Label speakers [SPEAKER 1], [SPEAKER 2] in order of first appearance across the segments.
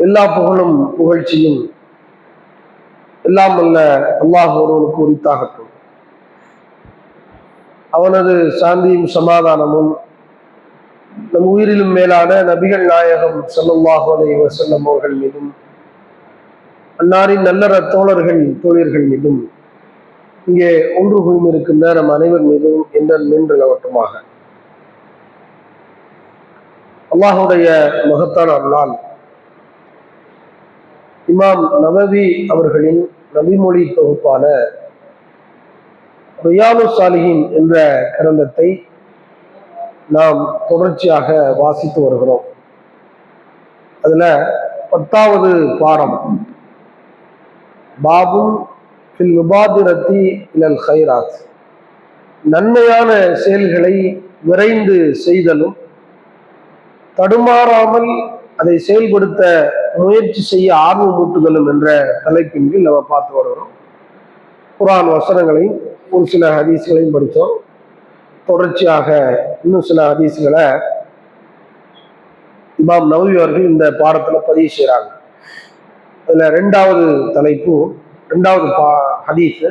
[SPEAKER 1] எல்லா புகழும் புகழ்ச்சியும் எல்லாம் அல்ல அல்லாஹ் ஒருவனுக்கு உரித்தாகட்டும். அவனது சாந்தியும் சமாதானமும் நம் உயிரிலும் மேலான நபிகள் நாயகம் ஸல்லல்லாஹு அலைஹி வஸல்லம் அவர்கள் மீதும், அன்னாரின் நல்லற தோழர்கள் தோழியர்கள் மீதும், இங்கே ஒன்று குழுமிருக்கின்ற நம் அனைவர் மீதும் என்றும் நிலவட்டுமாக. அல்லாஹுடைய மகத்தான அருளால் இமாம் நவவி அவர்களின் நபிமொழி தொகுப்பான ரியாதுஸ் ஸாலிஹீன் என்ற கிரந்தத்தை நாம் தொடர்ச்சியாக வாசித்து வருகிறோம். அதுல 10வது பாடம் பாபுன் ஃபில் முபாதிரத்தி இலல் கைராத், நன்மையான செயல்களை விரைந்து செய்தலும் தடுமாறாமல் அதை செயல்படுத்த முயற்சி செய்ய ஆர்வமூட்டுதலும் என்ற தலைப்பின் கீழ் நம்ம பார்த்து வருகிறோம். குர்ஆன் வசனங்களையும் ஒரு சில ஹதீஸ்களையும் படித்தோம். தொடர்ச்சியாக இன்னும் சில ஹதீஸ்களை இமாம் நவவி அவர்கள் இந்த பாடத்துல பதிவு செய்கிறாங்க. அதுல ரெண்டாவது தலைப்பு, ரெண்டாவது ஹதீஸ்,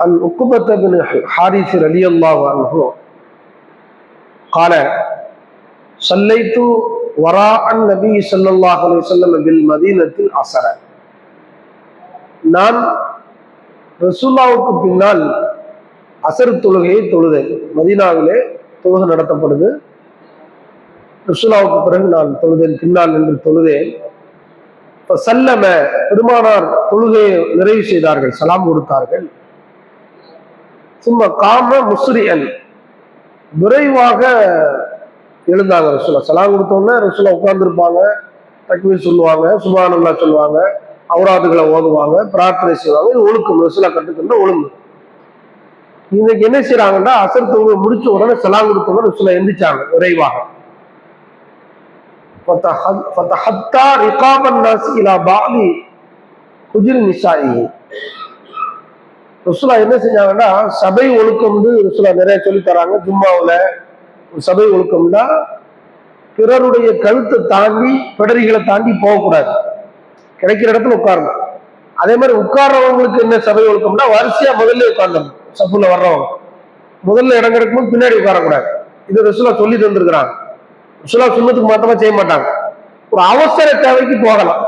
[SPEAKER 1] அன் உக்பத் பின் ஹாரிஸ் ரலியல்லாஹு அன்ஹு قال صليت وراء النبي صلى الله عليه وسلم بالمدينة العصر. நான் ரசூலுல்லாஹ்வுக்கு பின்னால் அசர் தொழுகையை தொழுதேன். மதீனாவிலே தொழுகை நடத்தப்படுது. ரசூலுல்லாஹ்வுக்கு பிறகு நான் தொழுதேன், பின்னால் நின்று தொழுதேன். சல்லம, பெருமானார் தொழுகையை நிறைவு செய்தார்கள், சலாம் கொடுத்தார்கள். சும்மா காம முஸ்ரியன், விரைவாக எழுந்தாங்க. ரசூலா சலாம் கொடுத்தோன்னே ரசூலா உட்கார்ந்துருப்பாங்க, தக்பீர் சொல்லுவாங்க, சுப்ஹானல்லாஹ் சொல்லுவாங்க, அவுராதுகளை ஓதுவாங்க, பிரார்த்தனை செய்வாங்க. இது ஒழுக்கம், ரசூலா கட்டுக்கின்ற ஒழுங்கு. இன்னைக்கு என்ன செய்யறாங்கன்னா, அசர் தொழுகை முடிச்ச உடனே சலாம் கொடுத்தோன்னே ரசூலா எந்திரிச்சாங்க விரைவாக. ரசூலா என்ன செஞ்சாங்கன்னா, சபை ஒழுக்கம் வந்து ரசூலா நிறைய சொல்லி தராங்க. ஜும்மாவுல சபை ஒழுக்கம்னா பிறருடைய கழுத்தை தாண்டி, பிடரிகளை தாண்டி போகக்கூடாது, கிடைக்கிற இடத்துல உட்காரணும். அதே மாதிரி உட்கார்றவங்களுக்கு என்ன சபை ஒழுக்கம்னா, வரிசையா முதல்ல உட்கார்ந்தோம். சப்புல வர்றவங்க முதல்ல இடம் கிடைக்கும்போது பின்னாடி உட்காரக்கூடாது. இது ரசூலா சொல்லி தந்துருக்கிறாங்க. ரசூலா சுன்னத்துக்கு மாத்தமா செய்ய மாட்டாங்க. ஒரு அவசர தேவைக்கு போகலாம்,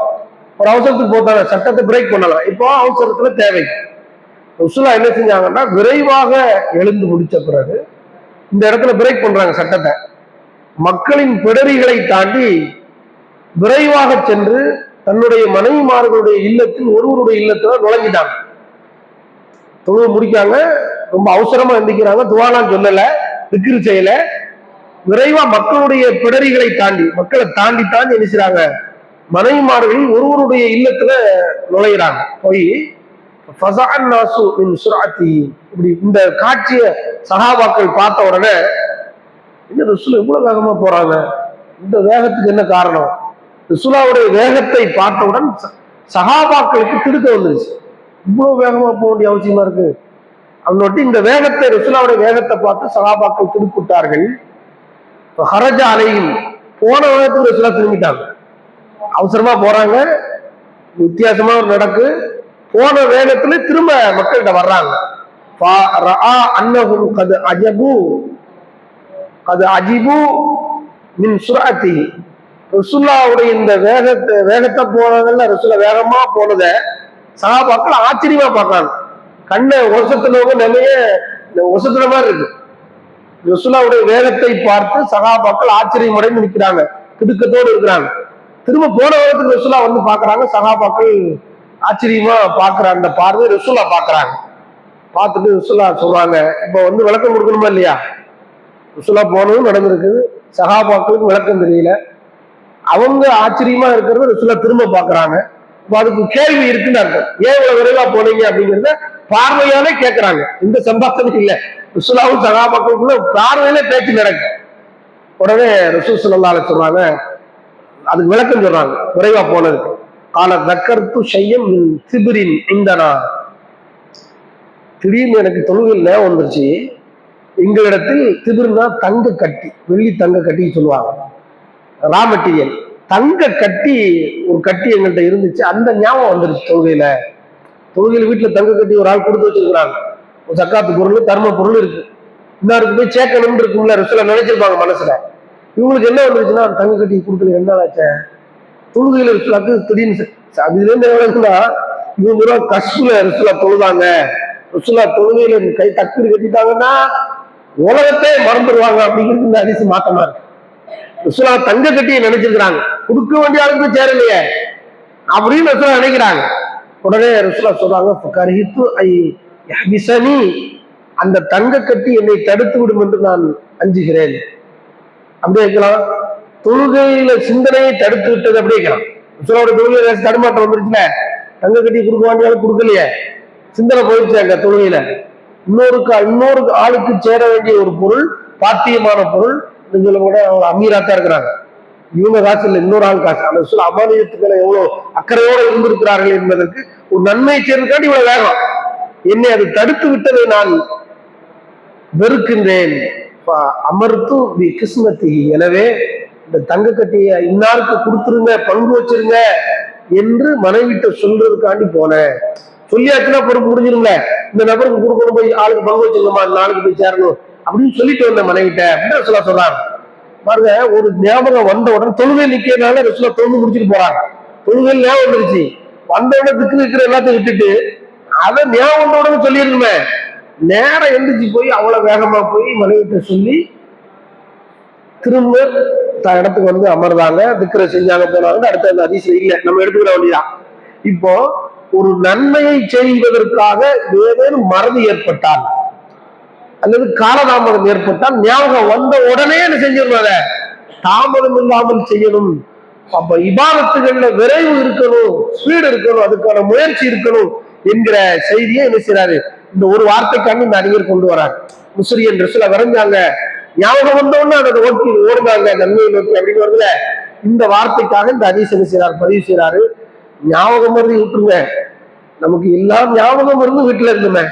[SPEAKER 1] ஒரு அவசரத்துக்கு போட்டாங்க, சட்டத்தை பிரேக் பண்ணலாம். இப்போ அவசரத்துல தேவை ரசூலா என்ன செஞ்சாங்கன்னா, விரைவாக எழுந்து முடிச்ச பிறகு இந்த இடத்துல பிரேக் பண்றாங்க சட்டத்தை. மக்களின் பிடரிகளை தாண்டி விரைவாக சென்று தன்னுடைய மனைவிமார்களுடைய இல்லத்தில் ஒருவருடைய இல்லத்துல நுழைஞ்சிட்டாங்க. தொழுகை முடிக்காங்க, ரொம்ப அவசரமா எந்திக்கிறாங்க, துவாலாம் சொல்லல, திக்ரு செய்யல, விரைவா மக்களுடைய பிடரிகளை தாண்டி, மக்களை தாண்டி தாண்டி என்ன செய்றாங்க, மனைவிமார்கள் ஒருவருடைய இல்லத்துல நுழைகிறாங்க. போய் இப்படி இந்த காட்சியை சஹாபாக்கள் பார்த்த உடனே, இந்த ரசூலா எவ்வளவு வேகமா போறாங்க, இந்த வேகத்துக்கு என்ன காரணம்? ரசூலாவுடைய வேகத்தை பார்த்தவுடன் சஹாபாக்களுக்கு திடுக்க வந்துருச்சு. இவ்வளவு வேகமா போக வேண்டிய அவசியமா இருக்கு அப்படின்னு இந்த வேகத்தை, ரசூலாவுடைய வேகத்தை பார்த்து சஹாபாக்கள் திடுக்கிட்டார்கள். ஹரஜ அலையும், போன வேகத்துக்கு ரசூலா திரும்பிட்டாங்க. அவசரமா போறாங்க, வித்தியாசமா ஒரு நடக்கு, போன வேகத்துல திரும்ப மக்கள்கிட்ட வர்றாங்க. ரசூலுல்லாஹ்வுடைய இந்த வேகத்தை போனதுல, ரசூலா வேகமா போனத சஹாபாக்கள் ஆச்சரியமா பார்க்கறாங்க. கண்ணை ஒசத்துனவங்க நிறைய ஒசத்துன மாதிரி இருக்கு. ரசூலுல்லாஹ்வுடைய வேகத்தை பார்த்து சஹாபாக்கள் ஆச்சரியம் அடைந்து நிற்கிறாங்க, திடுக்கத்தோடு இருக்கிறாங்க. திரும்ப போன வேகத்துக்கு ரசூலா வந்து பாக்குறாங்க. சஹாபாக்கள் ஆச்சரியமா பாக்குற அந்த பார்வை ரசூலா பாக்குறாங்க. பார்த்துட்டு ரசூலா சொல்றாங்க, இப்ப வந்து விளக்கம் கொடுக்கணுமா இல்லையா? ரசூலா போனதும் நடந்திருக்குது, சஹாபாக்களுக்கு விளக்கம் தெரியல, அவங்க ஆச்சரியமா இருக்கிறத ரசூலா திரும்ப பாக்குறாங்க. அதுக்கு கேள்வி இருக்குன்னு அர்த்தம். ஏன் இவ்வளவு விரைவா போனீங்க அப்படிங்கிறத பார்வையாலே கேட்கிறாங்க. இந்த சம்பாஷணை இல்ல, ரசூலாவும் சஹாபாக்களுக்குள்ள பார்வையில பேச்சு நடக்கு. உடனே ரசூல் ஸல்லல்லாஹு அலைஹி சொல்றாங்க, அதுக்கு விளக்கம் சொல்றாங்க விரைவா போனதுக்கு. கால தக்கர்த்து ஷையம் மின் திபிரின் இந்தனா, திடீர்னு எனக்கு தொழுகையில் ஞாபகம் வந்துருச்சு, எங்களிடத்தில் திபிர்னா தங்க கட்டி, வெள்ளி தங்க கட்டி சொல்லுவாங்க, ரா மெட்டீரியல், தங்க கட்டி ஒரு கட்டி எங்கள்கிட்ட இருந்துச்சு, அந்த ஞாபகம் வந்துருச்சு. தொழுகையில வீட்டுல தங்க கட்டி ஒரு ஆள் கொடுத்து வச்சிருக்கிறாங்க. ஒரு சக்காத்து பொருள், தர்ம பொருள் இருக்கு. இன்னொருக்கு போய் சேர்க்கணும்னு இருக்கும்ல, ரசூலா நினைச்சிருப்பாங்க மனசுல. இவங்களுக்கு என்ன வந்துருச்சுன்னா, தங்க கட்டி கொடுக்கல, என்ன ஆச்ச தொழுகையில ரசூலாக்கு திடீர்னு அதுல இருந்து எவ்வளவுன்னா, இவங்க கஷ்புல ரசூலா தொழுதாங்க. ரசூலா தொழுகையில கை தக்குடு கட்டிட்டாங்கன்னா உலகத்தை மறந்துடுவாங்க அப்படிங்கிறது இந்த அதிசயம் மாற்றமா இருக்கு. ரசூலா தங்க கட்டியை நினைச்சிருக்கிறாங்க, கொடுக்க வேண்டிய ஆளுக்கு சேரலையே அப்படின்னு ரசூலா நினைக்கிறாங்க. உடனே ரசூலா சொல்றாங்க, அந்த தங்க கட்டி என்னை தடுத்து விடும் என்று நான் அஞ்சுகிறேன். அப்படியே இருக்கலாம். தொழுகையில சிந்தனையை தடுத்து விட்டது அப்படியே இருக்கலாம். ரசூலோட தொழுகையில தடுமாற்றம் வந்துருச்சுல, தங்க கட்டி கொடுக்க வேண்டிய கொடுக்கலையே, சிந்தனை போயிடுச்சு அங்க தொழுகையில. இன்னொரு ஆளுக்கு சேர வேண்டிய ஒரு பொருள், பாத்தியமான பொருள், இதுல கூட அவங்க அமீராத்தான் இருக்கிறாங்க. இவங்க காசு இல்லை, இன்னொரு ஆள் காசு. அந்த சொல்ல அமானியத்துக்களை எவ்வளவு அக்கறையோடு இருந்திருக்கிறார்கள் என்பதற்கு ஒரு நன்மையை சேர்ந்துக்காண்டி இவ்வளவு வேகம். என்னை அது தடுத்து விட்டதை நான் வெறுக்கின்றேன். அமர்த்து கிஸ்மத்தி, எனவே இந்த தங்க கட்டிய இன்னாருக்கு கொடுத்துருங்க, பங்கு வச்சிருங்க என்று மனைவிட்ட சொல்றதுக்காண்டி போனேன். சொல்லியாச்சுன்னா பொறுப்பு முடிஞ்சிருங்க, இந்த நபருக்கு கொடுக்கணும், போய் ஆளுக்கு பங்கு வச்சிருக்கோமா, நாளுக்கு போய் சேரணும் அப்படின்னு சொல்லிட்டு வந்தேன் மனைவிட்ட அப்படின்னு சொல்ல சொல்றாங்க. பாருங்க, ஒரு ஞாபகம் வந்த உடனே தொழுகை நிக்கிறதுனால ரசூலா தொழுது முடிச்சுட்டு போறாங்க. தொழுகை ஞாபகம் வந்துருச்சு, வந்த உடனே திக்கு இருக்கிற எல்லாத்தையும் விட்டுட்டு அதை ஞாபகம் வந்த உடனே சொல்லிருக்குமே, நேரம் எந்திரிச்சு போய் அவ்வளவு வேகமா போய் மனைவிட்ட சொல்லி திரும்ப இடத்துக்கு வந்து அமர்ந்தாங்க, திக்ர செஞ்சாங்க, போனாங்க. அடுத்த அந்த அதிசயம் இல்லை, நம்ம எடுத்துக்கிற வழிதான். இப்போ ஒரு நன்மையை செய்வதற்காக ஏதேனும் மறதி ஏற்பட்டால் அல்லது காலதாமதம் ஏற்பட்டால் ஞாபகம் வந்த உடனே என்ன செஞ்சிடணும், அதை தாமதம் இல்லாமல் செய்யணும். அப்ப இபாதத்துகள்ல விரைவு இருக்கணும், ஸ்பீடு இருக்கணும், அதுக்கான முயற்சி இருக்கணும் என்கிற செய்தியை என்ன செய்யறாரு, இந்த ஒரு வார்த்தைக்காண்டி இந்த அறிஞர் கொண்டு வராரு. முஸ்லிம் ட்ரெஸ்ல வரைஞ்சாங்க, ஞாபகம் வந்தோன்னு அதை ஓட்டி ஓடுனாங்க நன்மையை நோக்கி அப்படின்னு வருதுல, இந்த வார்த்தைக்காக இந்த ஹதீஸ் என்ன செய்யறாரு, பதிவு செய்யறாரு. ஞாபகம் மருந்து விட்டுருங்க, நமக்கு எல்லாம் ஞாபகம் இருந்து வீட்டுல இருந்துமே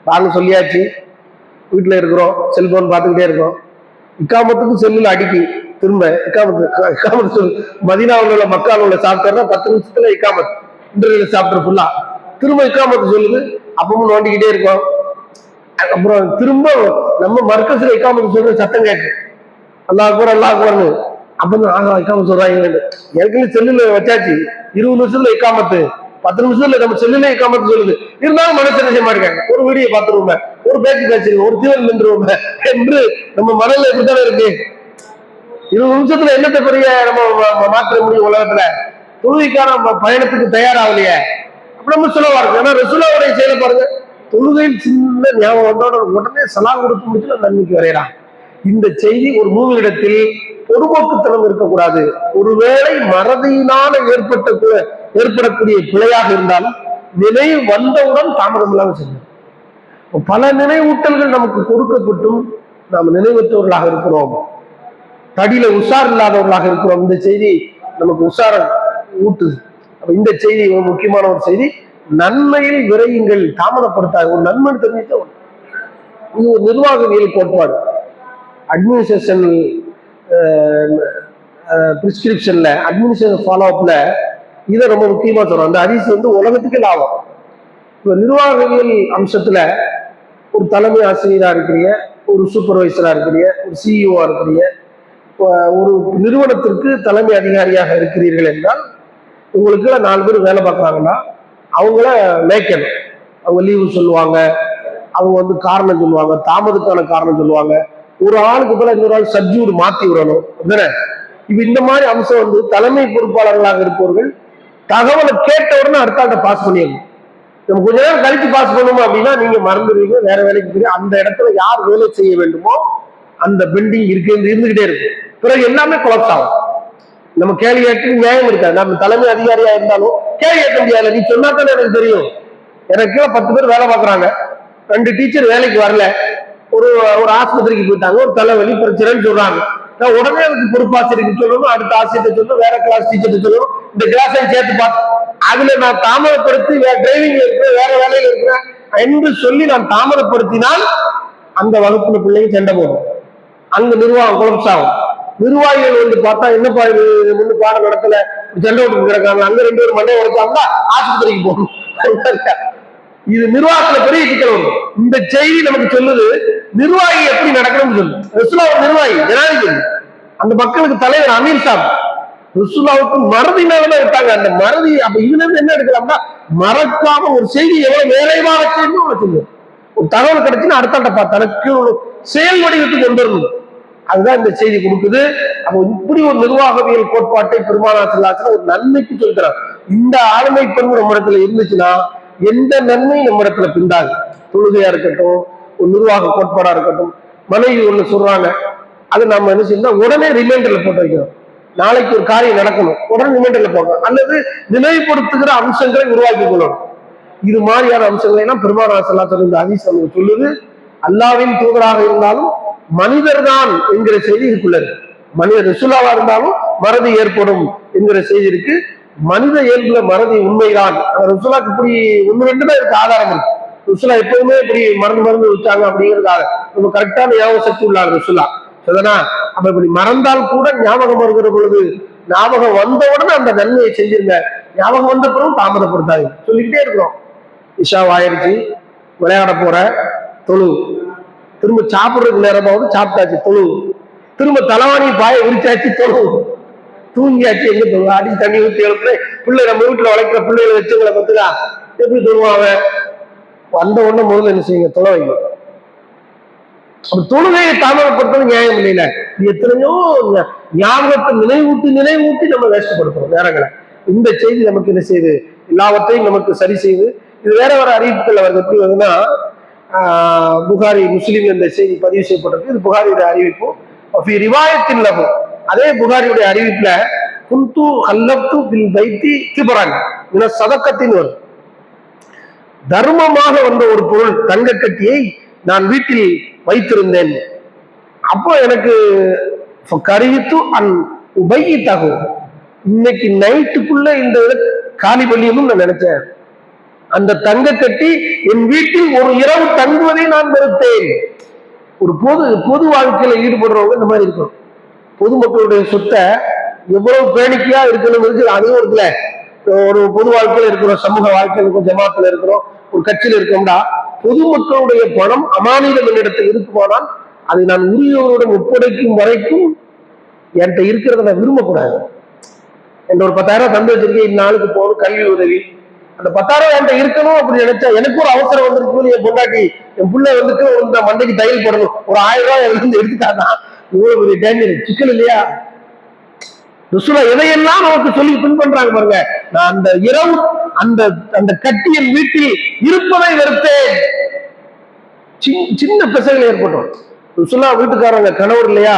[SPEAKER 1] வாங்க சொல்லியாச்சு, வீட்டுல இருக்கிறோம், செல்போன் பார்த்துக்கிட்டே இருக்கோம், இக்காமத்துக்கு செல்லுல அடிக்கி திரும்ப இக்காமத்து சொல். மதீனாவில் உள்ள மக்கால் உள்ள சாப்பிட்டா 10 நிமிஷத்துல இக்காமத் இன்டர்வியூல சாப்பிட்ற ஃபுல்லா திரும்ப இக்காமத்து சொல்லுது, அப்பவும் நோண்டிக்கிட்டே இருக்கோம். அப்புறம் திரும்ப நம்ம மர்க்கஸ்ல இக்காமத்து சொல்ற சத்தம் கேட்கு, அல்லாஹ் அக்பர் அல்லாஹ் அக்பர்னு. அப்பதான் இக்காமத்து சொல்றாங்க, ஏற்கனவே செல்லுல வச்சாச்சு, 20 நிமிஷத்துல இக்காமத்து, 10 நிமிஷத்துல நம்ம செல்லுல இக்காமத்து சொல்லுது. இருந்தாலும் மனசு செய்ய மாட்டேங்க, ஒரு வீடியோ பார்த்துருவோமே, ஒரு பேச்சு பேசிடுவோம், ஒரு தீவன் நின்றுவோமே என்று நம்ம மனதில் எப்படித்தானே இருக்கு. 20 நிமிஷத்துல என்னத்தை பெரிய நம்ம மாற்ற முடியும் உலகத்துல? தொழுகைக்கான பயணத்துக்கு தயாராகலையே, அப்ப நம்ம சுலவா இருக்கு. ஏன்னா ரசூலுல்லாஹ்வுடைய செயலை பாருங்க, தொழுகையில் சின்ன ஞாபகம் வந்தோட உடனே சலாம் கொடுத்து முடிச்சு நன்மைக்கு வரையறான். இந்த செய்தி ஒரு மூவிடத்தில் பொதுபோக்குத்தனம் இருக்கக்கூடாது. ஒருவேளை மறதியினால ஏற்படக்கூடிய பிழையாக இருந்தாலும் நினைவு வந்தவுடன் தாமதம் இல்லாமல் செய்யும். பல நினைவூட்டல்கள் நமக்கு கொடுக்கப்பட்டும் நாம் நினைவற்றவர்களாக இருக்கிறோம், தடியில உஷார் இல்லாதவர்களாக இருக்கிறோம். இந்த செய்தி நமக்கு உஷாரம் ஊட்டுது. இந்த செய்தி முக்கியமான ஒரு செய்தி. நன்மையில் விரையுங்கள், தாமதப்படுத்தாது. ஒரு நன்மை தெரிஞ்சுட்டு இது ஒரு நிர்வாகவியல் கோட்பாடு. அட்மினிஸ்ட்ரேஷன் பிரிஸ்கிரிப்ஷன்ல, அட்மினிஸ்ட்ரேஷன் ஃபாலோ அப்ல இதை ரொம்ப முக்கியமா சொல்றோம். அந்த ஹதீஸ் உலகத்துக்கு லாபம். இப்போ நிர்வாகவியல் அம்சத்துல ஒரு தலைமை ஆசிரியரா இருக்கிறீங்க, ஒரு சூப்பர்வைசரா இருக்கிறீங்க, ஒரு சிஇஓ இருக்கிறீங்க, ஒரு நிறுவனத்திற்கு தலைமை அதிகாரியாக இருக்கிறீர்கள் என்றால் உங்களுக்கு 4 பேர் வேலை பார்க்குறாங்கன்னா அவங்கள மேய்க்கணும். அவங்க லீவு சொல்லுவாங்க, அவங்க காரணம் சொல்லுவாங்க, தாமதத்துக்கான காரணம் சொல்லுவாங்க. ஒரு ஆளுக்கு போல இன்னொரு ஆள் சப்ஜூட் மாத்தி விடணும். இப்ப இந்த மாதிரி அம்சம் தலைமை பொறுப்பாளர்களாக இருப்பவர்கள் தகவலை கேட்ட உடனே அடுத்த ஆள்கிட்ட பாஸ் பண்ணிடணும். நம்ம கொஞ்ச நேரம் கழிச்சு பாஸ் பண்ணணும் அப்படின்னா நீங்க மறந்துடுவீங்க, வேற வேலைக்கு போய் அந்த இடத்துல யார் வேலை செய்ய வேண்டுமோ அந்த பெண்டிங் இருந்துகிட்டே இருக்கு. பிறகு எல்லாமே கொலாப்ஸ் ஆகும். நம்ம கேள்வி கேட்டு நியாயம் இருக்காது. நம்ம தலைமை அதிகாரியா இருந்தாலும் கேள்வி கேட்க முடியாது. நீ சொன்னா தானே எனக்கு தெரியும். எனக்கு கீழே 10 பேர் வேலை பார்க்குறாங்க, 2 டீச்சர் வேலைக்கு வரல, ஒரு ஆஸ்பத்திரிக்கு போயிட்டாங்க, ஒரு தலைவலி பிரச்சனைன்னு சொல்றாங்க. நான் உடனே அதுக்கு பொறுப்பாசிரியருக்கு சொல்லணும், அடுத்த ஆசிரியர் சொல்லணும், வேற கிளாஸ் டீச்சர் சொல்லணும், இந்த கிளாஸை சேர்த்து பார்த்து அதுல நான் தாமதப்படுத்தி டிரைவிங்ல இருக்கிறேன், வேற வேலையில இருக்கிறேன் என்று சொல்லி நான் தாமதப்படுத்தினால் அந்த வகுப்புல பிள்ளைங்க சண்டை போடும், அங்க நிர்வாகம் கொலப்ஸ் ஆகும். நிர்வாகிகள் வந்து பார்த்தா என்னப்பா இது முன்னு பாடம் நடத்தல, சண்டை விட்டு கிடக்காங்க, அங்க 2 பேரும் மண்டையை உடைச்சாங்கன்னா ஆஸ்பத்திரிக்கு போகணும். இது நிர்வாகத்துல பெரிய சிக்கல் வரும். இந்த செய்தி நமக்கு சொல்லுது நிர்வாகி எப்படி நடக்கணும்னு சொல்லு. ரசூலா ஒரு நிர்வாகி, ஜனாதிபதி, அந்த மக்களுக்கு தலைவர் அமீர் சாப். ரசூலாவுக்கு மறதி மேலதான் விட்டாங்க. அந்த மறதி அப்ப இதுல இருந்து என்ன எடுக்கலாம்னா, மறக்காம ஒரு செய்தி எவ்வளவு வேலைவாக செய்யணும் வச்சுக்கணும். ஒரு தகவல் கிடைச்சுன்னா அடுத்தாண்டப்பா தனக்கு செயல் வடிவத்துக்கு கொண்டு வரணும். அதுதான் இந்த செய்தி கொடுக்குது. அப்ப இப்படி ஒரு நிர்வாகவியல் கோட்பாட்டை பெருமானார் ஸல்லல்லாஹு அலைஹி வஸல்லம் ஒரு நன்மைக்கு சொல்கிறார். இந்த ஆளுமை பண்பு நம்ம இடத்துல இருந்துச்சுன்னா எந்த நன்மையும் நம்ம இடத்துல பிந்தாது. தொழுகையா இருக்கட்டும், ஒரு நிர்வாக கோட்பாடா இருக்கட்டும். மனைவி ஒண்ணு சொல்றாங்க, அது நம்ம என்ன செய்யணும், உடனே ரிமைண்டர்ல போட்டு வைக்கணும். நாளைக்கு ஒரு காரியம் நடக்கணும், உடனே ரிமைண்டர்ல போடணும். அல்லது நினைவுபடுத்துகிற அம்சங்களை உருவாக்கி கொள்ளணும். இது மாதிரியான அம்சங்களை எல்லாம் பெருமானார் ஸல்லல்லாஹு அலைஹி வஸல்லம் இந்த ஹதீஸ் நமக்கு சொல்லுது. அல்லாஹ்வின் தூதராக இருந்தாலும் மனிதர் தான் என்கிற செய்தி இருக்குள்ளது. மனித ரசூலாவா இருந்தாலும் மறதி ஏற்படும் என்கிற செய்தி இருக்கு. மனித இயல்புல மறதி உண்மைதான். ரசூலாக்கு இப்படி 1-2 தான் இருக்கு ஆதாரம் இருக்கு. ரசூலா எப்பவுமே இப்படி மறந்து வச்சாங்க அப்படிங்கிறதுக்காக நம்ம கரெக்டான ஞாபக சக்தி உள்ளார் ரசூலா. சரிதானா? அப்ப இப்படி மறந்தால் கூட ஞாபகம் வருகிற பொழுது, ஞாபகம் வந்த உடனே அந்த நன்மையை செஞ்சிருங்க. ஞாபகம் வந்த பிறகு தாமதப்படுத்தாது சொல்லிக்கிட்டே இருக்கிறோம். இஷா ஆயிடுச்சு, விளையாட போற, தொழு. திரும்ப சாப்பிடுறதுக்கு நேரமாவது சாப்பிட்டாச்சு, தொழு. திரும்ப தலைவாணி பாய விரிச்சாச்சு, தொழு. தூங்கியாச்சு, எங்க தொழுவா? அடி தண்ணி ஊற்றி எழுப்புல பிள்ளை, நம்ம வீட்டுல வளர்க்கிற பிள்ளைகளை வச்சுங்களை பத்துக்கா எப்படி தொழுவாங்க? வந்த உடனே முதல்ல என்ன செய்யுங்க, தொலை வைங்க. அப்ப தொழுகையை தாமதப்படுத்துறது நியாயம் இல்லையில. எத்தனையோ ஞாபகத்தை நினைவூட்டி நம்ம வேஸ்ட்படுத்துறோம் நேரங்களை. இந்த செய்தி நமக்கு என்ன செய்யுது, எல்லாவற்றையும் நமக்கு சரி செய்து. இது வேற ஒரு அறிவிப்புகள் வருது. எப்படி வருதுன்னா, புகாரி முஸ்லீம் இந்த செய்தி பதிவு செய்யப்பட்டிருக்கு. இது புகாரியுடைய அறிவிப்பு. ரிவாயத்தின் லகும், அதே புகாரியுடைய அறிவிப்புல குந்து அல்லப்து பில் பைத்தி கிபரன் என சதக்கத்தின் வரும். தர்மமாக வந்த ஒரு பொருள், தங்க கட்டியை நான் வீட்டில் வைத்திருந்தேன். அப்போ எனக்கு கருவித்து அன் உபயி தகும், இன்னைக்கு நைட்டுக்குள்ள இந்த காலி பண்ணியதும் நான் நினைச்சேன். அந்த தங்க கட்டி என் வீட்டில் ஒரு இரவு தங்குவதை நான் வெறுத்தேன். ஒரு பொது வாழ்க்கையில ஈடுபடுறவங்க இந்த மாதிரி இருக்கும். பொதுமக்களுடைய சொத்தை எவ்வளவு பேணிக்கையா இருக்கணும் இருக்கு. அதுவும் இருக்குல்ல, ஒரு பொது வாழ்க்கையில இருக்கிறோம், சமூக வாழ்க்கையில் இருக்கிறோம், ஜமாத்துல இருக்கிறோம், ஒரு கட்சியில இருக்கோம்னா, பொதுமக்களுடைய பணம் அமானிதம் என்னிடத்தில் இருக்குமானால் அதை நான் உரியவருடன் ஒப்படைக்கும் வரைக்கும் என்கிட்ட இருக்கிறத நான் விரும்பக்கூடாது. என்ற ஒரு 10,000 தந்து வச்சிருக்கேன், இந்நாளுக்கு போகணும், கல்வி உதவி, அந்த 10,000 என்கிட்ட இருக்கணும் அப்படின்னு நினைச்சா, எனக்கு ஒரு அவசரம் வந்திருக்கு, என் பொண்டாட்டி என் பிள்ளை வந்துட்டு இந்த மண்டைக்கு தையல் போடணும், ஒரு 1000 ரூபாய் இருந்து எடுத்துட்டாதான் இவ்வளவு பெரிய டேஞ்சர் சிக்கல் இல்லையா? ரசூலா எதையெல்லாம் நமக்கு சொல்லி பின் பண்றாங்க பாருங்க. நான் அந்த இரவு அந்த அந்த கட்டியின் வீட்டில் இருப்பதை வெறுத்தேன். சின்ன பிரச்சனை ஏற்பட்டோம். ரசூலா வீட்டுக்காரங்க கணவர் இல்லையா,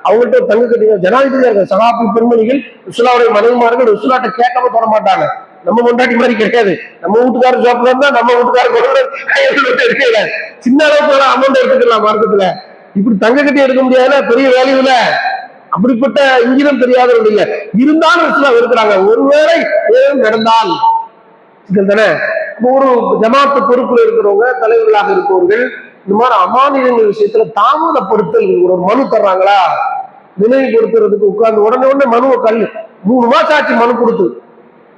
[SPEAKER 1] அவங்கள்ட்ட தங்க கட்டிங்க, ஜனாதிபதியா இருக்க சகாபி பெண்மணிகள் ரசூலாவுடைய மனைவிமார்கள் ரசூலாட்ட கேட்காம தொட மாட்டாங்க. நம்ம கொண்டாட்டி மாதிரி கிடையாது. நம்ம வீட்டுக்காரர் ஜாப்ல இருந்தா நம்ம வீட்டுக்காரர் இருக்கல, சின்ன அளவுக்கு அமௌண்ட் எடுத்துக்கலாம் மார்க்கெட்ல. இப்படி தங்க கட்டி எடுக்க முடியாதுல, பெரிய வேல்யூல. அப்படிப்பட்ட இங்கிதம் தெரியாதவர்கள் இல்ல, இருந்தாலும் ரசூலா இருக்கிறாங்க. ஒருவேளை ஏதும் நடந்தால் தானே. ஒரு ஜமாத்து பொறுப்புல இருக்கிறவங்க, தலைவர்களாக இருப்பவர்கள் இந்த மாதிரி அமானிதங்கள் விஷயத்துல தாமதப்படுத்தல், ஒரு மனு தர்றாங்களா, நினைவுபடுத்துறதுக்கு உட்கார்ந்து உடனே மனுவை 3 மாசம் ஆச்சு மனு கொடுத்து,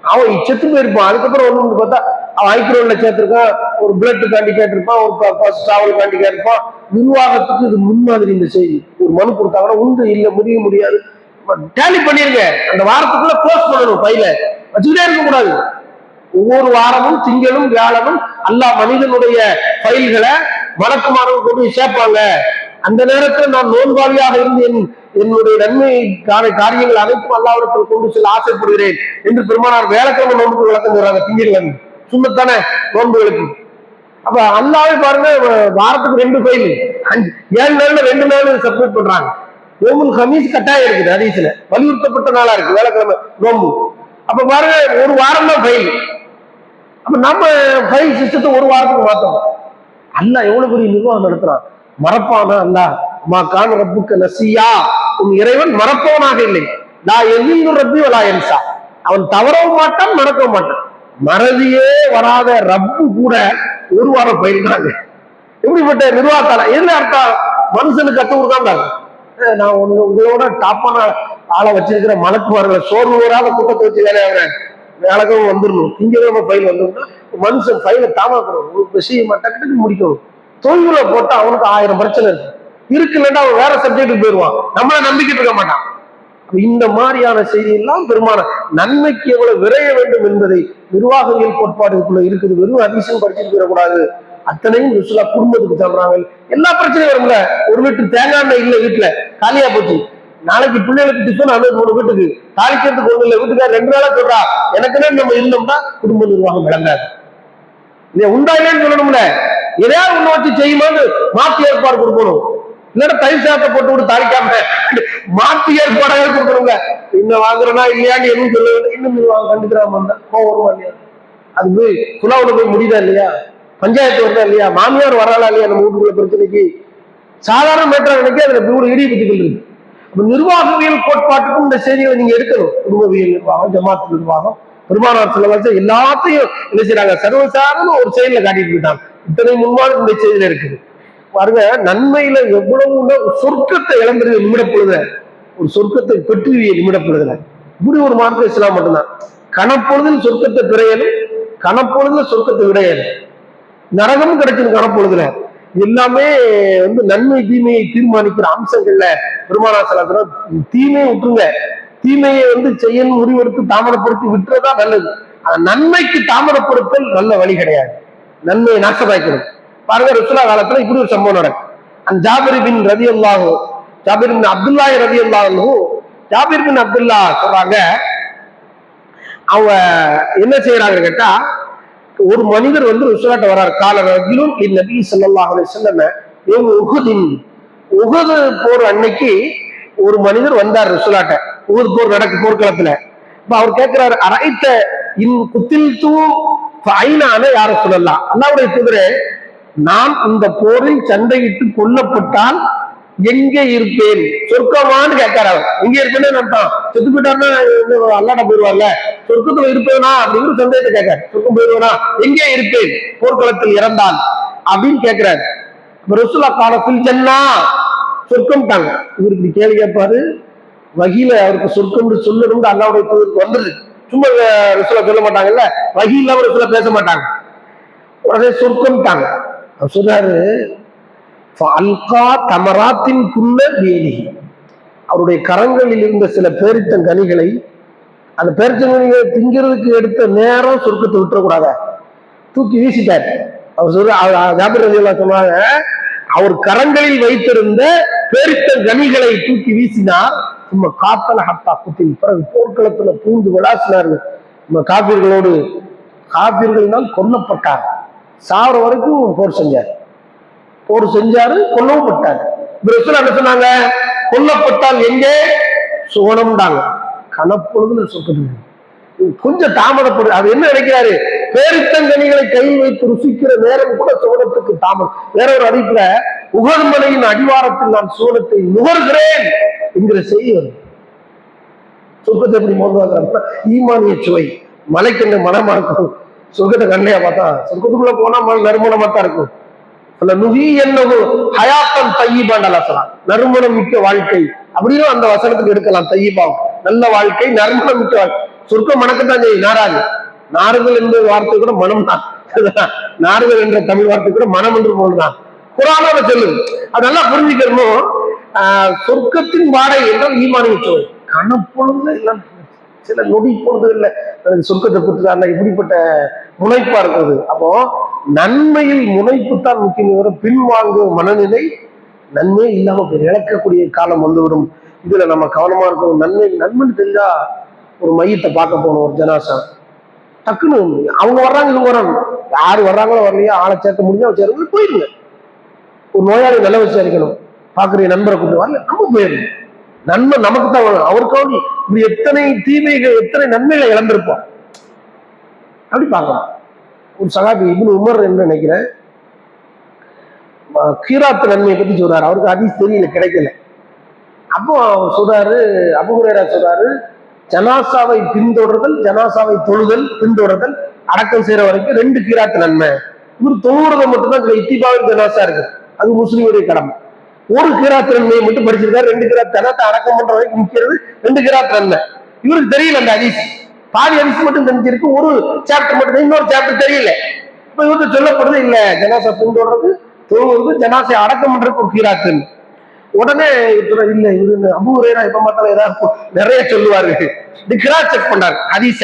[SPEAKER 1] அவன் செத்து போயிருப்பான். அதுக்கப்புறம் ஒண்ணு பார்த்தா அவன் ஐக்ரோன்ல சேர்த்திருக்கான், ஒரு பிளட் காண்டி கேட்டிருப்பான், ஒரு டிராவல் காண்டி கேட்டிருப்பான். நிர்வாகத்துக்கு இது முன்மாதிரி. இந்த செய்தி ஒரு மனு கொடுத்தாங்கன்னா உண்டு இல்ல முடியாது, டேலி பண்ணிருங்க, அந்த வாரத்துக்குள்ள க்ளோஸ் பண்ணணும், ஃபைல வச்சுக்கிட்டே இருக்க கூடாது. ஒவ்வொரு வாரமும் திங்களும் வியாழனும் அல்லாஹ் மனிதனுடைய ஃபைல்களை வழக்கமாக கொண்டு சேர்ப்பாங்க. அந்த நேரத்தில் நான் நோன்பாளியாக இருந்து என்னுடைய நன்மைக்கான காரியங்கள் அனைத்தும் அல்லாஹ்விடத்தில் கொண்டு செல்ல ஆசைப்படுகிறேன் என்று பெருமானார் வேலைக்கிழமை நோன்புக்கு விளக்கம் சொல்றாங்க. திங்கட்கிழமை சுன்னத்தான நோன்புகளுக்கு. அப்ப அல்லாஹ்வை பாருங்க, வாரத்துக்கு 2 ஃபைல், 7 நாள்ல 2 நாள் சப்மிட் பண்றாங்க. யோமுல் ஹமீஸ் கட்டாயம் இருக்குது, ஹதீஸ்ல வலியுறுத்தப்பட்ட நாளா இருக்கு வேலைக்கிழமை நோன்பு. அப்ப பாருங்க, ஒரு வாரம் தான் ஃபைல். அப்ப நம்ம ஃபைல் சிஸ்டத்தை ஒரு வாரத்துக்கு மாத்தோம். அல்லாஹ் எவ்வளவு பெரிய நிர்வாகம் நடத்துறான். மறப்பானா அல்லாஹ்? மா கான ரப்புக்க நசியா, உன் இறைவன் மறப்பவனாக இல்லை. லா யஸில்லு ரப்பி வலா யன்சா, அவன் தவறவும் மாட்டான் மறக்கவும் மாட்டான். மறதியே வராத ரப்பு கூட ஒரு வாரம் பயிர்றாங்க. எப்படிப்பட்ட நிர்வாகத்தால என்ன அர்த்தம்? மனுஷனுக்கு கத்து கொடுக்காம நான் உங்களோட டாப்பான ஆளை வச்சிருக்கிற மலக்குமார்களை சோர்வு வராத கூட்டத்தை வச்சு வேலையாகிறேன், வேலைக்கும் வந்துடணும், திங்கக்கிழமை ஃபைல் வந்துடணும்னா மனுஷன் ஃபைலை தாமதப்படும், ஒரு விஷயம் டக்குன்னு முடிக்கணும். தொழில போட்டா அவனுக்கு 1000 பிரச்சனை இருக்குல்லன்னா அவன் வேற சப்ஜெக்டுக்கு போயிடுவான், நம்மள நம்பிக்கிட்டு இருக்க மாட்டான். இந்த மாதிரியான செய்தி எல்லாம் பெருமான நன்மைக்கு எவ்வளவு விரைய வேண்டும் என்பதை நிர்வாகவியல் கோட்பாடுக்குள்ள இருக்குது. வெறும் அதிசயம் படிச்சுட்டு போயிடக்கூடாது. அத்தனையும் ருசுலா குடும்பத்துக்கு சொல்றாங்க. எல்லா பிரச்சனையும் வரும்ல. ஒரு லிட்டர் தேங்காய் எண்ணெய் இல்ல வீட்டுல, காலியா போச்சு. நாளைக்கு பிள்ளைகளுக்கு டிஃபன் 3 வீட்டுக்கு தாளிக்கிறதுக்கு ஒண்ணு இல்ல, வீட்டுக்கார 2 நாளா சொல்றா எனக்குன்னு நம்ம இருந்தோம்னா குடும்ப நிர்வாகம் விளங்காது. இல்லையா, உண்டா இல்லைன்னு சொல்லணும்ல. எதையாவது ஒண்ணு வச்சு செய்யும்போது மாத்தி ஏற்பாடு கொடுக்கணும். இல்லைன்னா தயிர் சாதத்தை போட்டு விட்டு தாளிக்காம மாத்தி ஏற்பாடாக கொடுக்கணுங்க. இன்னும் வாங்குறனா இல்லையான்னு எதுவும் சொல்ல வேண்டும். இன்னும் நிர்வாகம் கண்டுக்கிறாம வருமா இல்லையா? அது போய் குலாவுல போய் முடியுதா இல்லையா? பஞ்சாயத்து வருதா இல்லையா? மாமியார் வராளா இல்லையா? நம்ம வீட்டுக்குள்ள பிரச்சனைக்கு சாதாரண மேட்டர் நினைக்க அதுல இவ்வளவு இடிபத்துக்கள் இருக்கு. நிர்வாகவியல் கோட்பாட்டுக்கும் இந்த செய்திகளை நீங்க எடுக்கணும். குடும்பவியல் நிர்வாகம், ஜமாத்து நிர்வாகம், பெருமானார் சில எல்லாத்தையும் என்ன செய்யறாங்க, சர்வசாதாரண ஒரு செயல காட்டிட்டு போயிட்டாங்க. இத்தனை முன்மாதிரி இந்த செய்தியில இருக்குது பாருங்க. நன்மையில எவ்வளவு சொர்க்கத்தை இழந்துருது நிமிடப்பொழுத, ஒரு சொர்க்கத்தை பெற்றுவிய நிமிடப்பொழுதுல. இப்படி ஒரு மார்க்க இஸ்லாம் மட்டும்தான். கணப்பொழுதில் சொர்க்கத்தை பிறையலும், கணப்பொழுதுல சொர்க்கத்தை விடையலும், நரகமும் கிடைக்கும் கணப்பொழுதுல. எல்லாமே நன்மை தீமையை தீர்மானிக்கிற அம்சங்கள்ல பெருமானார் ஸல்லல்லாஹு அலைஹி தீமையை விட்டுருங்க, தீமையை செய்யணும் முடிவெடுத்து தாமதப்படுத்தி விட்டுறதா நல்லது. நன்மைக்கு தாமதப்படுத்தல் நல்ல வழி கிடையாது. நன்மையை நாசமாக்கணும். பாருங்க, ரசூலுல்லாஹ் காலத்துல இப்படி ஒரு சம்பவம் நடக்கும். அந்த ஜாபிர் பின் ரலியல்லாஹு, ஜாபிர் பின் அப்துல்லாஹ் ரலியல்லாஹு, ஜாபிர் பின் அப்துல்லா சொல்றாங்க, அவங்க என்ன செய்யறாங்க கேட்டா, ஒரு மனிதர் ரசூலுல்லாஹ்ட்ட வர்றார். கால ரஜுலுன் லிநபி ஸல்லல்லாஹு அலைஹி வஸல்லம் யௌம் உஹுதின், உஹது போர் அன்னைக்கு ஒரு மனிதர் வந்தார் ரசூலுல்லாஹ்ட்ட. உஹது போர் நடக்கு போர்க்களத்துல. இப்ப அவர் கேட்கிறாரு, அரைத்த இன் குத்தில்து ஃபஐனான யா ரசூலல்லாஹ், அல்லாஹ்வுடைய தூதரே, நான் இந்த போரில் சண்டையிட்டு கொல்லப்பட்டால் எங்கே இருப்பேன், சொர்க்கமான்னு கேட்காரு. அவர் எங்க இருப்பேன்னு அர்த்தம், செத்து போயிட்டாருன்னா அல்லாட்ட போயிருவார்ல, சொர்க்கத்துல இருப்பேனா அப்படிங்கிற சந்தேகத்தை கேட்காரு. சொர்க்கம் போயிருவேனா, எங்கே இருப்பேன் போர்க்களத்தில் இறந்தால் அப்படின்னு கேட்கிறாரு. ரசூலுல்லாஹ் காலத்தில் ஜன்னா, சொர்க்கம் தாங்க. இவருக்கு கேள்வி கேட்பாரு. வகில அவருக்கு சொர்க்கம் சொல்லணும்னு அல்லாஹ்வுடைய தூதருக்கு வந்துருது. சும்மா ரசூலுல்லாஹ் சொல்ல மாட்டாங்கல்ல, வகில அவர் ரசூலுல்லாஹ் பேச மாட்டாங்க, உடனே சொர்க்கம் தாங்க. அவர் சொல்றாரு, அவருடைய கரங்களில் இருந்த சில பேரித்தங்கனிகளை, அந்த பேரித்தங்கனிகளை திங்கிறதுக்கு எடுத்த நேரம் சொர்க்கத்தை விட்டுறக்கூடாத, தூக்கி வீசிட்டார். அவர் ஜாபிர் ரலியல்லாஹு சொன்னாங்க, அவர் கரங்களில் வைத்திருந்த பேரித்தங்கனிகளை தூக்கி வீசினார். சும்மா காத்தல ஹத்தா குத்தின், பிறகு போர்க்களத்துல பூந்து விளாசினார்கள். நம்ம காப்பீர்களோடு, காப்பீர்கள்னால் கொல்லப்பட்டார். சாவர வரைக்கும் போர் செஞ்சார், போர் செஞ்சாரு, கொல்லவும் பட்டாரு. என்ன சொன்னாங்க, கொல்லப்பட்டால் எங்கே சுவனம்டாங்க, கணப்பொழுதுல சொர்க்கத்துக்கு. கொஞ்சம் தாமதப்படு. அது என்ன நினைக்கிறாரு, பேரித்தங்கனிகளை கையில் வைத்து ருசிக்கிற நேரம் கூட சுவனத்துக்கு தாமதம். வேற ஒரு அறிவிப்புல, உஹது மலையின் அடிவாரத்தில் நான் சுவனத்தை நுகர்கிறேன் என்கிற செய்தி வரும். சொர்க்கத்தை எப்படி மோதுவாங்க, ஈமானிய சுவை, மலைக்கென்ற மனமா இருக்கும். சொர்க்கத்தை கண்ணையா பார்த்தா, சொர்க்கத்துக்குள்ள போனா நறுமணமா தான் இருக்கும். அந்த நுகி என்னது ஹயாத்தன் தையிபாண்டலா சொல்லலாம், நறுமணம் மிக்க வாழ்க்கை அப்படின்னு அந்த வசனத்துக்கு எடுக்கலாம். தையிபாவும் நல்ல வாழ்க்கை, நறுமணம் மிக்க வாழ்க்கை. சொர்க்கம் மணக்கத்தான் செய்யும். நாராது, நாறுதல் என்ற வார்த்தை கூட மனம் தான். நாறுதல் என்ற தமிழ் வார்த்தை கூட மனம் என்று போதுதான் குர்ஆனோட சொல்லுது. அது நல்லா புரிஞ்சுக்கணும். சொர்க்கத்தின் வாடகை என்றால் ஈமானிய சுவை. கணப்பொழுது எல்லாம் சில நொடி பொழுதுகள்ல சொர்க்கத்தை கொடுத்துட்டாங்க. இப்படிப்பட்ட முனைப்பா இருக்கிறது. அப்போ நன்மையில் முனைப்பு தான் முக்கியம். பின்வாங்கும் மனநிலை நன்மை இல்லாம இழக்கக்கூடிய காலம் வந்துவிடும். இதுல நம்ம கவனமா இருக்கணும். நன்மைன்னு தெரிஞ்சா, ஒரு மையத்தை பார்க்க போனோம், ஒரு ஜனாசா, டக்குன்னு அவங்க வர்றாங்க, இவங்க வர்றாங்க, யாரு வர்றாங்களோ வரலையா, ஆளை சேர்க்க முடிஞ்சா சேர்ந்து போயிருங்க. ஒரு நோயாளி நல்ல விசாரிக்கணும், பாக்குற நண்பரை கூப்பிட்டு வரல, நம்ம போயிடணும். நன்மை நமக்கு தான் வேணும். அவருக்காக இப்படி எத்தனை தீமைகள், எத்தனை நன்மைகளை இழந்திருப்போம். அப்படி பார்க்கலாம். ஒரு சகாபி இப்னு உமர் என்று நினைக்கிறேன், கீராத்து நன்மையை பத்தி சொல்றாரு. அவருக்கு ஹதீஸ் தெரியல, கிடைக்கல. அப்போ சொல்றாரு, அபூ ஹுரைரா சொல்றாரு, ஜனாசாவை பின்தொடர்தல், ஜனாசாவை தொழுதல், பின்தொடர்தல், அடக்கம் செய்யற வரைக்கும் 2 கீராத்து நன்மை. இவர் தொழுறதை மட்டும்தான் இத்திபாவின் ஜனாசா இருக்கு, அது முஸ்லிமுடைய கடமை. ஒரு கிராத் நன்மையை மட்டும் படிச்சிருக்காரு. 2 கிராத் தனத்தை அடக்கம் பண்ற வரைக்கும் நிக்கிறது 2 கிராத் நன்மை. இவருக்கு தெரியல அந்த ஹதீஸ், பாதி ஹதீஸ் மட்டும் தெரிஞ்சிருக்கு, ஒரு சாப்டர் மட்டும், இன்னொரு சாப்டர் தெரியல. இப்ப இவருக்கு சொல்லப்படுது இல்ல, ஜனாசா பின்தொடர்றது, தொழுவது, ஜனாசை அடக்கம் பண்றதுக்கு ஒரு கிராத். உடனே இல்ல இவரு அபூ ஹுரைரா எப்ப பார்த்தாலும் ஏதாவது நிறைய சொல்லுவாரு, கிராத் செக் பண்றாரு ஹதீஸ.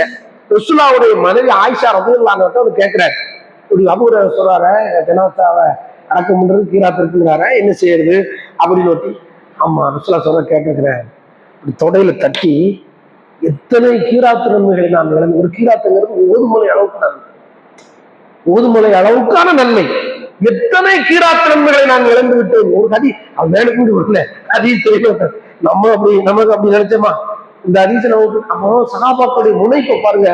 [SPEAKER 1] ரசூலுல்லாஹ்வுடைய மனைவி ஆயிஷா ரலியல்லாஹு அன்ஹா அவர் கேட்கிறாரு, இப்படி அபூ ஹுரைரா சொல்றாரு ஜனாசாவை அடக்கம் பண்றது கீராத் இருக்குங்கிறார, என்ன செய்யறது அப்படின்னு ஒட்டி. ஆமா ரசூலுல்லாஹ் சொல்ற கேட்கிறேன், இப்படி தொடையில தட்டி எத்தனை கீராத்து நன்மைகளை நான் இழந்து. ஒரு கீராத்துங்கிறது ஓதுமலை அளவுக்கு நன்மை, ஓதுமலை அளவுக்கான நன்மை. எத்தனை கீராத்து நன்மைகளை நான் இழந்து விட்டேன். ஒரு கதி அவன் வேலைக்கு வரல, ஹதீஸ் தெரியல. நம்ம நமக்கு அப்படி நினைச்சோமா? இந்த ஹதீஸ் நமக்கு அப்போ சஹாபாக்களுடைய முனைப்பை பாருங்க,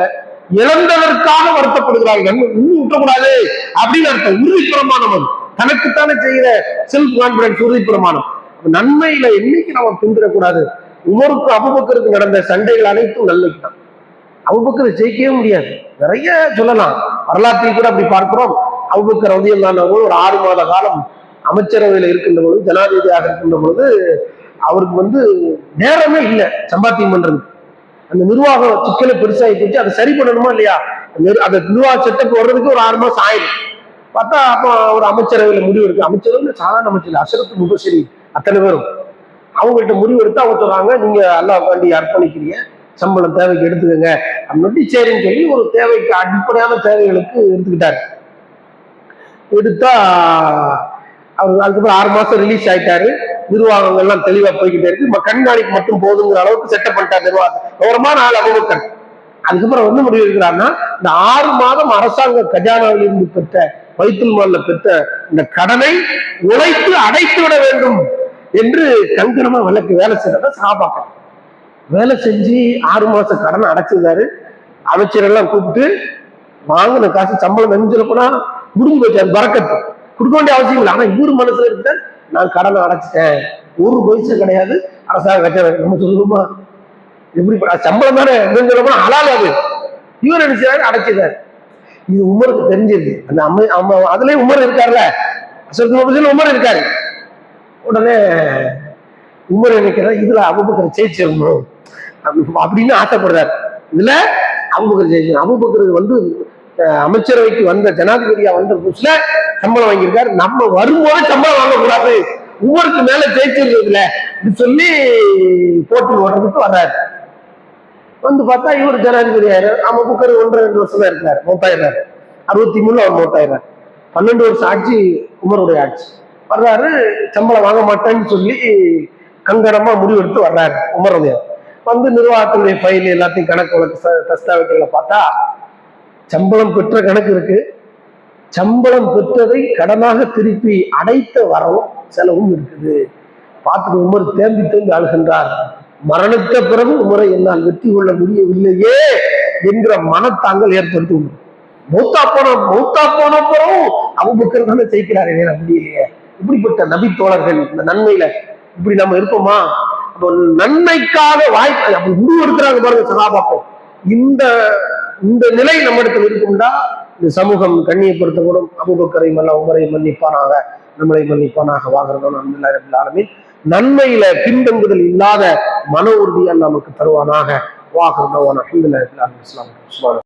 [SPEAKER 1] இழந்ததற்காக வருத்தப்படுகிறார்கள், இன்னும் விட்டக்கூடாது அப்படின்னு அர்த்தம். உறுதி பிரமாணம், தனக்குத்தானே செய்கிற செல்ஃப் கான்பிடன்ஸ், உறுதி பிரமாணம். நன்மையில என்னைக்கு நம்ம பின்திடக்கூடாது. உமருக்கு அபூபக்கருக்கு நடந்த சண்டைகள் அனைத்தும் நன்மைக்கு தான். அபூபக்கரை ஜெயிக்கவே முடியாது, நிறைய சொல்லலாம், வரலாற்றில் கூட அப்படி பார்க்கிறோம். அபூபக்கர் ரலியல்லாஹு அன்ஹு ஒரு 6 மாத காலம் அமைச்சரவையில இருக்கின்ற பொழுது, ஜனாதிபதியாக இருக்கின்ற பொழுது அவருக்கு நேரமே இல்லை சம்பாத்தியம் பண்றது. அந்த நிர்வாக சிக்கலை பெருசாகி போச்சு, அதை சரி பண்ணணுமா இல்லையா, அந்த நிர்வாக செட்டப் வர்றதுக்கு ஒரு 6 மாசம் ஆயிடும். பார்த்தா அப்போ ஒரு அமைச்சரவையில முடிவு எடுக்கு, அமைச்சரவையில் சாதாரண அமைச்சர் அஷரத்து முபஷிரீன் அத்தனை பேரும் அவங்கள்ட்ட முடிவு எடுத்து அவங்க சொல்றாங்க, நீங்க அல்லாஹ்வுக்காண்டி அர்ப்பணிக்கிறீங்க, சம்பளம் தேவைக்கு எடுத்துக்கங்க அப்படின்னு சரின்னு சொல்லி ஒரு தேவைக்கு அடிப்படையான தேவைகளுக்கு எடுத்துக்கிட்டாரு. எடுத்தா அவர் அதுக்கப்புறம் 6 மாசம் ரிலீஸ் ஆயிட்டாரு. நிர்வாகங்கள் எல்லாம் தெளிவா போய்கிட்டே இருக்கு, கண்காணிப்பு மட்டும் போதுங்கிற அளவுக்கு செட்டப் பண்ணிட்டார் நிர்வாகம். கௌரவமான ஆள் அபூபக்கர். அதுக்கப்புறம் முடிவு எடுக்கிறாருன்னா, இந்த 6 மாதம் அரசாங்க கஜானாவில் இருந்து பெற்ற, பைத்துல் மால்ல பெற்ற இந்த கடனை உழைத்து அடைத்து விட வேண்டும் என்று கங்கணமா வேலை செய்யறத சஹாபாக்கள் வேலை செஞ்சு 6 மாசம் கடனை அடைச்சிருந்தாரு. அமைச்சர் எல்லாம் கூப்பிட்டு வாங்கின காசு சம்பளம் நெஞ்சில போனா முடிஞ்சு போச்சு, அது பறக்கத்து கொடுக்க வேண்டிய அவசியம் இல்லை. ஆனா இவரு மனசுல இருக்க, நான் கடனை அடைச்சிட்டேன், ஒரு பைசா கிடையாது அரசாங்க கஜானா, நம்ம சொல்லுமா எப்படி சம்பளம் தானே சொல்ல போனா ஹலால், அது இவர் நினைச்சாரு அடைச்சிட்டாரு. இது உமருக்கு தெரிஞ்சிருக்கு, அந்த அதுலயே உமர் இருக்காருல்ல, உமர் இருக்காரு. உடனே உமர் நினைக்கிறார், இதுல அபூபக்கர் ஜெயிச்சிடணும் அப்படின்னு ஆசைப்படுறாரு. இதுல அபூபக்கர் ஜெயிச்சணும். அபூபக்கர் அமைச்சரவைக்கு வந்த ஜனாதிபதியா வந்த புதுசுல சம்பளம் வாங்கியிருக்காரு. நம்ம வரும்போது சம்பளம் வாங்கக்கூடாது, உமருக்கு மேல ஜெயிச்சிருக்கிறதுல சொல்லி போட்டி ஓடுறதுக்கு வர்றாரு. பார்த்தா இவர் ஜனாதிபதி ஆயிரம். அபூபக்கர் 1-2 வருஷம் தான் இருக்கிறாரு, மௌத்தாயிராரு. 63 அவர் மௌத்தாயிராரு. 12 வருஷம் ஆட்சி உமருடைய ஆட்சி. வர்றாரு, சம்பளம் வாங்க மாட்டேன்னு சொல்லி கங்கரமா முடிவெடுத்து வர்றாரு உமருடைய. நிர்வாகத்தினுடைய ஃபைல் எல்லாத்தையும் கணக்கு வழக்கு தஸ்தாவேஜுகளை பார்த்தா சம்பளம் பெற்ற கணக்கு இருக்கு, சம்பளம் பெற்றதை கடனாக திருப்பி அடைத்த வரவும் செலவும் இருக்குது. பார்த்துட்டு உமர் தேம்பி தேம்பி அழுகின்றார். மரணத்த பிறகு உமரை என்னால் வெற்றி கொள்ள முடியவில்லையே என்கிற மனத்தாங்கள் ஏற்படுத்தி மௌத்தா போன பிறகும் அபூபக்கர் தானே ஜெயிக்கிறார், முடியலையே. இப்படிப்பட்ட நபி தோழர்கள் இந்த நன்மையில இப்படி நம்ம இருப்போமா? நன்மைக்காக வாய்ப்பு அப்படி முடிவு எடுக்கிறாங்க பாருங்க சஹாபாக்கள். இந்த நிலை நம்ம இடத்துல இருக்கும்டா இந்த சமூகம் கண்ணியப்படுத்தப்படும். அபூபக்கரை உமரை மன்னிப்பானாக, நம்மளை மன்னிப்பானாக. வாங்குறதோம் அல்ஹம்துலில்லாஹி ரப்பில் ஆலமீன். நன்மையில பின்தங்குதல் இல்லாத மன உறுதியால் நமக்கு தருவானாக. வாங்குறதோம் அல்ஹம்துலில்லாஹி ரப்பில் ஆலமீன்.